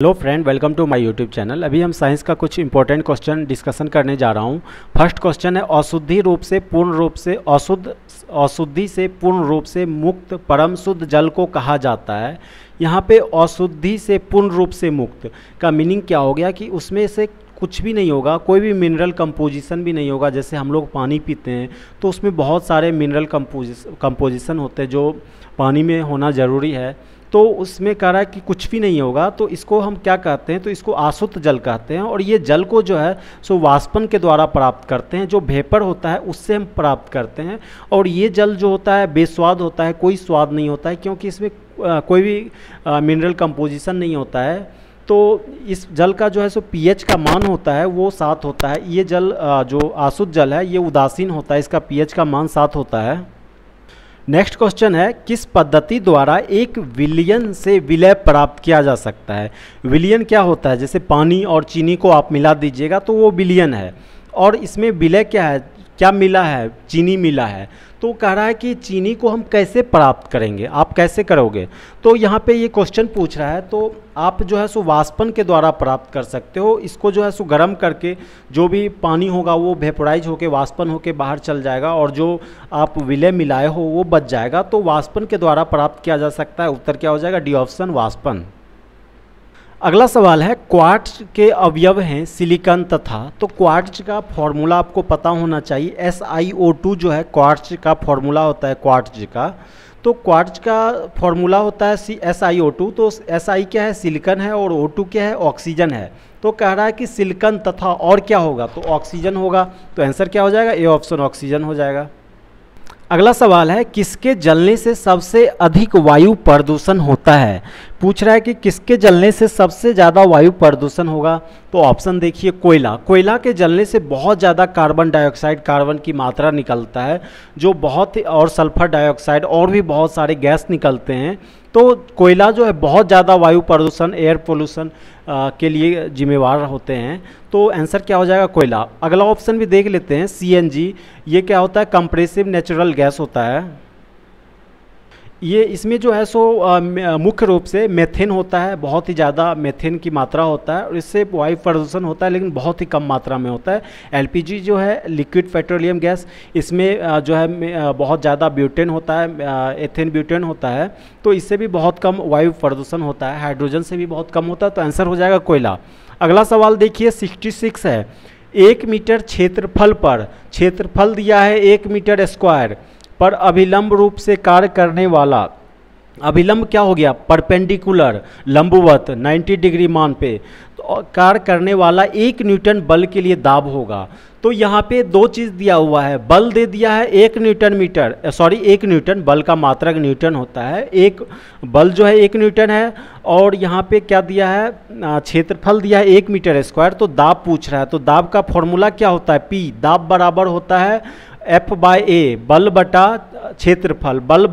Hello friend, welcome to my YouTube channel. अभी हम science का कुछ इंपॉर्टेंट क्वेश्चन डिस्कशन करने जा रहा हूँ। फर्स्ट क्वेश्चन है, अशुद्धि से पूर्ण रूप से मुक्त परम शुद्ध जल को कहा जाता है। यहाँ पे अशुद्धि से पूर्ण रूप से मुक्त का मीनिंग क्या हो गया कि उसमें से कुछ भी नहीं होगा, कोई भी मिनरल कंपोजिशन भी नहीं होगा। जैसे हम लोग पानी पीते हैं तो उसमें बहुत सारे मिनरल कंपोजिशन होते हैं जो पानी में होना ज़रूरी है, तो उसमें कह रहा है कि कुछ भी नहीं होगा। तो इसको हम क्या कहते हैं, तो इसको अशुद्ध जल कहते हैं। और ये जल को जो है सो वाष्पन के द्वारा प्राप्त करते हैं, जो वेपर होता है उससे हम प्राप्त करते हैं। और ये जल जो होता है बेस्वाद होता है, कोई स्वाद नहीं होता है, क्योंकि इसमें कोई भी मिनरल कंपोजिशन नहीं होता है। तो इस जल का जो है सो पीएच का मान होता है वो 7 होता है। ये जल जो अशुद्ध जल है ये उदासीन होता है, इसका पीएच का मान 7 होता है। नेक्स्ट क्वेश्चन है, किस पद्धति द्वारा एक विलयन से विलय प्राप्त किया जा सकता है। विलयन क्या होता है, जैसे पानी और चीनी को आप मिला दीजिएगा तो वो विलयन है। और इसमें विलय क्या है, क्या मिला है, चीनी मिला है। तो कह रहा है कि चीनी को हम कैसे प्राप्त करेंगे, आप कैसे करोगे। तो यहाँ पे ये क्वेश्चन पूछ रहा है, तो आप जो है सो वाष्पन के द्वारा प्राप्त कर सकते हो। इसको जो है सो गर्म करके जो भी पानी होगा वो वेपोराइज होके वाष्पन होके बाहर चल जाएगा, और जो आप विलय मिलाए हो वो बच जाएगा। तो वाष्पन के द्वारा प्राप्त किया जा सकता है। उत्तर क्या हो जाएगा, डी ऑप्शन, वाष्पन। अगला सवाल है, क्वार्ट्ज के अवयव हैं सिलिकॉन तथा। तो क्वार्ट्ज का फॉर्मूला आपको पता होना चाहिए। SiO2 जो है क्वार्ट्ज का फॉर्मूला होता है क्वार्ट्ज का। तो क्वार्ट्ज का फॉर्मूला होता है SiO2। तो Si क्या है, सिलिकॉन है, और O2 क्या है, ऑक्सीजन है। तो कह रहा है कि सिलिकॉन तथा और क्या होगा, तो ऑक्सीजन होगा। तो आंसर क्या हो जाएगा, ए ऑप्शन, ऑक्सीजन हो जाएगा। अगला सवाल है, किसके जलने से सबसे अधिक वायु प्रदूषण होता है। पूछ रहा है कि किसके जलने से सबसे ज़्यादा वायु प्रदूषण होगा। तो ऑप्शन देखिए, कोयला। कोयला के जलने से बहुत ज़्यादा कार्बन डाइऑक्साइड, कार्बन की मात्रा निकलता है जो बहुत ही, और सल्फर डाइऑक्साइड और भी बहुत सारे गैस निकलते हैं। तो कोयला जो है बहुत ज़्यादा वायु प्रदूषण, एयर पोल्यूशन के लिए जिम्मेवार होते हैं। तो आंसर क्या हो जाएगा, कोयला। अगला ऑप्शन भी देख लेते हैं, CNG। ये क्या होता है, कंप्रेसिव नेचुरल गैस होता है। ये इसमें जो है सो मुख्य रूप से मेथेन होता है, बहुत ही ज़्यादा मेथेन की मात्रा होता है, और इससे वायु प्रदूषण होता है, लेकिन बहुत ही कम मात्रा में होता है। LPG जो है लिक्विड पेट्रोलियम गैस, इसमें जो है बहुत ज़्यादा ब्यूटेन होता है, एथेन ब्यूटेन होता है, तो इससे भी बहुत कम वायु प्रदूषण होता है। हाइड्रोजन से भी बहुत कम होता है। तो आंसर हो जाएगा कोयला। अगला सवाल देखिए, 66 है। 1 मीटर क्षेत्रफल पर, क्षेत्रफल दिया है 1 मीटर स्क्वायर पर अभिलंब रूप से कार्य करने वाला, अभिलंब क्या हो गया, परपेंडिकुलर, लंबवत 90 डिग्री मान पे तो कार्य करने वाला 1 न्यूटन बल के लिए दाब होगा। तो यहाँ पे दो चीज़ दिया हुआ है, बल दे दिया है 1 न्यूटन, बल का मात्रक न्यूटन होता है, एक बल जो है 1 न्यूटन है, और यहाँ पे क्या दिया है, क्षेत्रफल दिया है 1 मीटर स्क्वायर। तो दाब पूछ रहा है, तो दाब का फॉर्मूला क्या होता है, P। दाब बराबर होता है F/A, बल बटा क्षेत्रफल, बल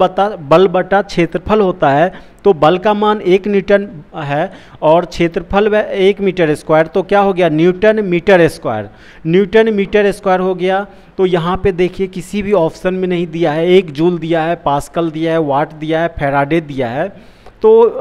बटा क्षेत्रफल होता है। तो बल का मान 1 न्यूटन है और क्षेत्रफल 1 मीटर स्क्वायर, तो क्या हो गया, न्यूटन मीटर स्क्वायर हो गया। तो यहाँ पे देखिए किसी भी ऑप्शन में नहीं दिया है, 1 जूल दिया है, पास्कल दिया है, वाट दिया है, फैराडे दिया है। तो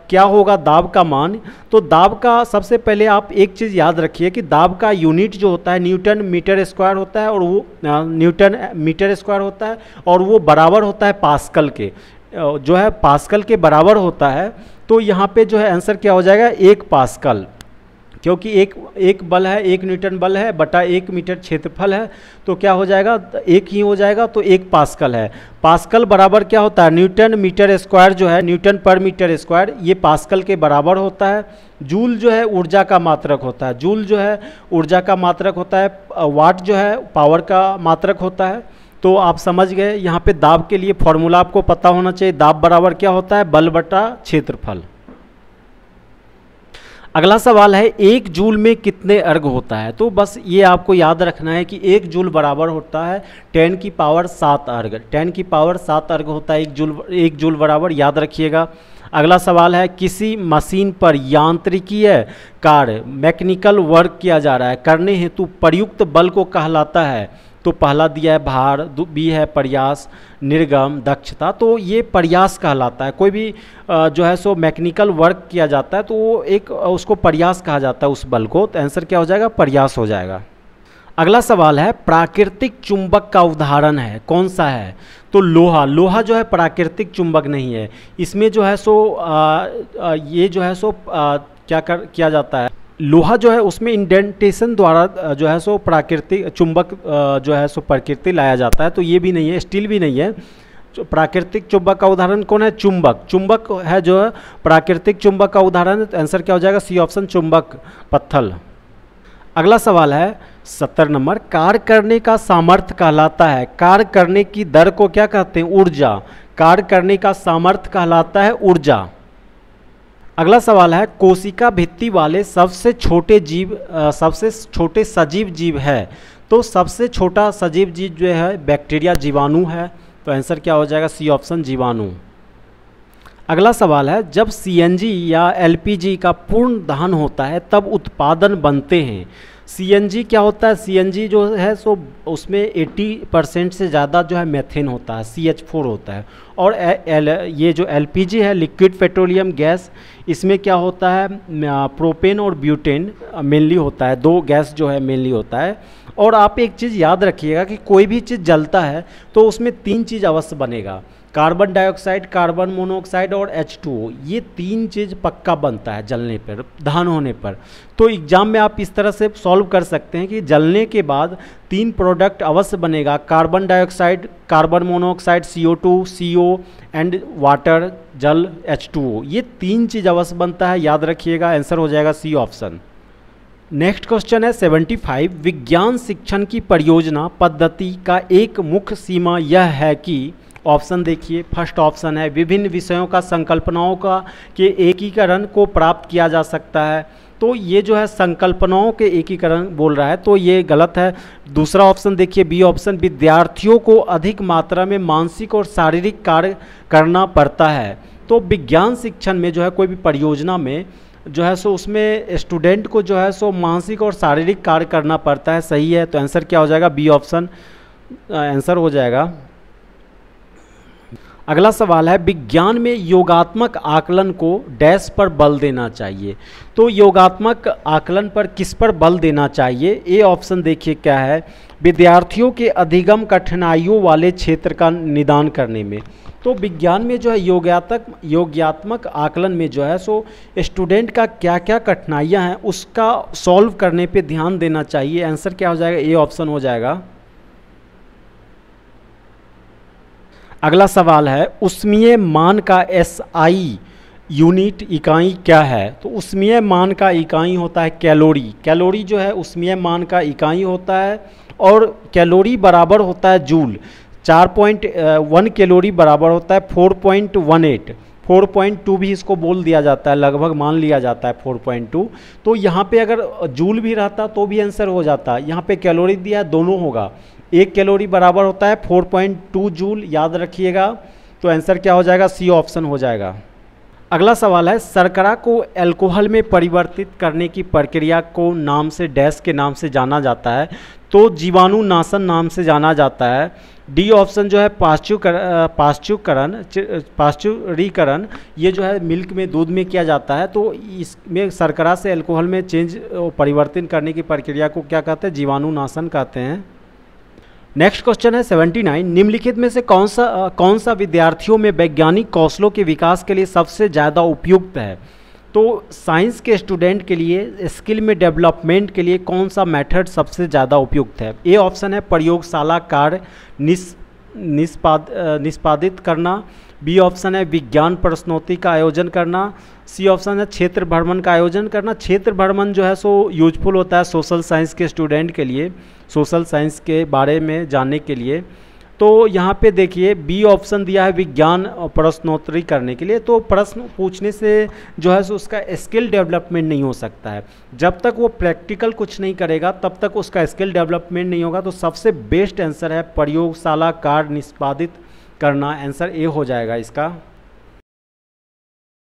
क्या होगा दाब का मान। तो दाब का सबसे पहले आप एक चीज़ याद रखिए कि दाब का यूनिट जो होता है न्यूटन मीटर स्क्वायर होता है, और वो न्यूटन मीटर स्क्वायर होता है, और वो बराबर होता है पास्कल के, जो है पास्कल के बराबर होता है। तो यहाँ पे जो है आंसर क्या हो जाएगा, 1 पास्कल, क्योंकि एक बल है, 1 न्यूटन बल है बटा 1 मीटर क्षेत्रफल है, तो क्या हो जाएगा, 1 ही हो जाएगा। तो 1 पास्कल है। पास्कल बराबर क्या होता है, न्यूटन मीटर स्क्वायर जो है, न्यूटन पर मीटर स्क्वायर, ये पास्कल के बराबर होता है। जूल जो है ऊर्जा का मात्रक होता है, जूल जो है ऊर्जा का मात्रक होता है, वाट जो है पावर का मात्रक होता है। तो आप समझ गए, यहाँ पे दाब के लिए फॉर्मूला आपको पता होना चाहिए। दाब बराबर क्या होता है, बल बटा क्षेत्रफल। अगला सवाल है, 1 जूल में कितने अर्घ होता है। तो बस ये आपको याद रखना है कि 1 जूल बराबर होता है 10 की पावर 7 अर्घ, 10 की पावर 7 अर्घ होता है 1 जूल बराबर, याद रखिएगा। अगला सवाल है, किसी मशीन पर यांत्रिकीय कार्य, मैकेनिकल वर्क किया जा रहा है, करने हेतु प्रयुक्त बल को कहलाता है। तो पहला दिया है भार, बी है प्रयास, निर्गम, दक्षता। तो ये प्रयास कहलाता है। कोई भी जो है सो मैकेनिकल वर्क किया जाता है तो वो एक उसको प्रयास कहा जाता है उस बल को। तो आंसर क्या हो जाएगा? प्रयास हो जाएगा। अगला सवाल है प्राकृतिक चुंबक का उदाहरण है, कौन सा है? तो लोहा। लोहा जो है प्राकृतिक चुंबक नहीं है। इसमें जो है सो ये जो है सो क्या किया जाता है, लोहा जो है उसमें इंडेंटेशन द्वारा जो है सो प्राकृतिक चुंबक जो है सो प्रकृति लाया जाता है। तो ये भी नहीं है, स्टील भी नहीं है। प्राकृतिक चुंबक का उदाहरण कौन है? चुंबक। चुंबक है जो है प्राकृतिक चुंबक का उदाहरण। तो आंसर क्या हो जाएगा? सी ऑप्शन, चुंबक, पत्थर। अगला सवाल है 70 नंबर, कार्य करने का सामर्थ्य कहलाता है। कार्य करने की दर को क्या कहते हैं? ऊर्जा। कार्य करने का सामर्थ्य कहलाता है ऊर्जा। अगला सवाल है कोशिका भित्ति वाले सबसे छोटे जीव सबसे छोटे सजीव जीव है। तो सबसे छोटा सजीव जीव जो है बैक्टीरिया, जीवाणु है। तो आंसर क्या हो जाएगा? सी ऑप्शन, जीवाणु। अगला सवाल है जब सीएनजी या एलपीजी का पूर्ण दहन होता है तब उत्पादन बनते हैं। सीएनजी क्या होता है? सीएनजी जो है सो उसमें 80% से ज़्यादा जो है मेथेन होता है, CH4 होता है। और ये जो एलपीजी है, लिक्विड पेट्रोलियम गैस, इसमें क्या होता है? प्रोपेन और ब्यूटेन मेनली होता है। दो गैस जो है मेनली होता है। और आप एक चीज़ याद रखिएगा कि कोई भी चीज़ जलता है तो उसमें 3 चीज़ अवश्य बनेगा, कार्बन डाइऑक्साइड, कार्बन मोनोऑक्साइड और H2O। ये 3 चीज़ पक्का बनता है जलने पर, दहन होने पर। तो एग्जाम में आप इस तरह से सॉल्व कर सकते हैं कि जलने के बाद 3 प्रोडक्ट अवश्य बनेगा, carbon dioxide, carbon monoxide CO2, CO and water, जल, H2O। ये 3 चीज़ अवश्य बनता है, याद रखिएगा। आंसर हो जाएगा सी ऑप्शन। नेक्स्ट क्वेश्चन है 75, विज्ञान शिक्षण की परियोजना पद्धति का एक मुख्य सीमा यह है कि, ऑप्शन देखिए, फर्स्ट ऑप्शन है विभिन्न विषयों का संकल्पनाओं का के एकीकरण को प्राप्त किया जा सकता है। तो ये जो है संकल्पनाओं के एकीकरण बोल रहा है, तो ये गलत है। दूसरा ऑप्शन देखिए, बी ऑप्शन, विद्यार्थियों को अधिक मात्रा में मानसिक और शारीरिक कार्य करना पड़ता है। तो विज्ञान शिक्षण में जो है कोई भी परियोजना में जो है सो उसमें स्टूडेंट को जो है सो मानसिक और शारीरिक कार्य करना पड़ता है। सही है। तो आंसर क्या हो जाएगा? बी ऑप्शन आंसर हो जाएगा। अगला सवाल है विज्ञान में योगात्मक आकलन को डैश पर बल देना चाहिए। तो योगात्मक आकलन पर किस पर बल देना चाहिए? ए ऑप्शन देखिए क्या है, विद्यार्थियों के अधिगम कठिनाइयों वाले क्षेत्र का निदान करने में। तो विज्ञान में जो है योगात्मक आकलन में जो है सो स्टूडेंट का क्या क्या कठिनाइयाँ हैं उसका सॉल्व करने पे ध्यान देना चाहिए। आंसर क्या हो जाएगा? ए ऑप्शन हो जाएगा। अगला सवाल है उष्मीय मान का SI यूनिट इकाई क्या है? तो उष्मीय मान का इकाई होता है कैलोरी। कैलोरी जो है उष्मीय मान का इकाई होता है और कैलोरी बराबर होता है जूल। 4.1 कैलोरी बराबर होता है 4.18। 4.2 भी इसको बोल दिया जाता है, लगभग मान लिया जाता है 4.2। तो यहाँ पे अगर जूल भी रहता तो भी आंसर हो जाता। यहाँ पे कैलोरी दिया है, दोनों होगा। 1 कैलोरी बराबर होता है 4.2 जूल, याद रखिएगा। तो आंसर क्या हो जाएगा? सी ऑप्शन हो जाएगा। अगला सवाल है शर्करा को अल्कोहल में परिवर्तित करने की प्रक्रिया को नाम से डैश के नाम से जाना जाता है। तो जीवाणु नाशन नाम से जाना जाता है। डी ऑप्शन जो है पाश्चुरीकरण, ये जो है मिल्क में, दूध में किया जाता है। तो इसमें शर्करा से अल्कोहल में परिवर्तन करने की प्रक्रिया को क्या कहते हैं? जीवाणु नाशन कहते हैं। नेक्स्ट क्वेश्चन है 79, निम्नलिखित में से कौन सा विद्यार्थियों में वैज्ञानिक कौशलों के विकास के लिए सबसे ज़्यादा उपयुक्त है? तो साइंस के स्टूडेंट के लिए स्किल में डेवलपमेंट के लिए कौन सा मेथड सबसे ज़्यादा उपयुक्त है? ए ऑप्शन है प्रयोगशाला कार्य निष्पादित करना। बी ऑप्शन है विज्ञान प्रश्नोत्तरी का आयोजन करना। सी ऑप्शन है क्षेत्र भ्रमण का आयोजन करना। क्षेत्र भ्रमण जो है सो यूजफुल होता है सोशल साइंस के स्टूडेंट के लिए, सोशल साइंस के बारे में जानने के लिए। तो यहाँ पे देखिए बी ऑप्शन दिया है विज्ञान प्रश्नोत्तरी करने के लिए। तो प्रश्न पूछने से जो है सो उसका स्किल डेवलपमेंट नहीं हो सकता है। जब तक वो प्रैक्टिकल कुछ नहीं करेगा तब तक उसका स्किल डेवलपमेंट नहीं होगा। तो सबसे बेस्ट आंसर है प्रयोगशाला कार्य निष्पादित करना। आंसर ए हो जाएगा इसका।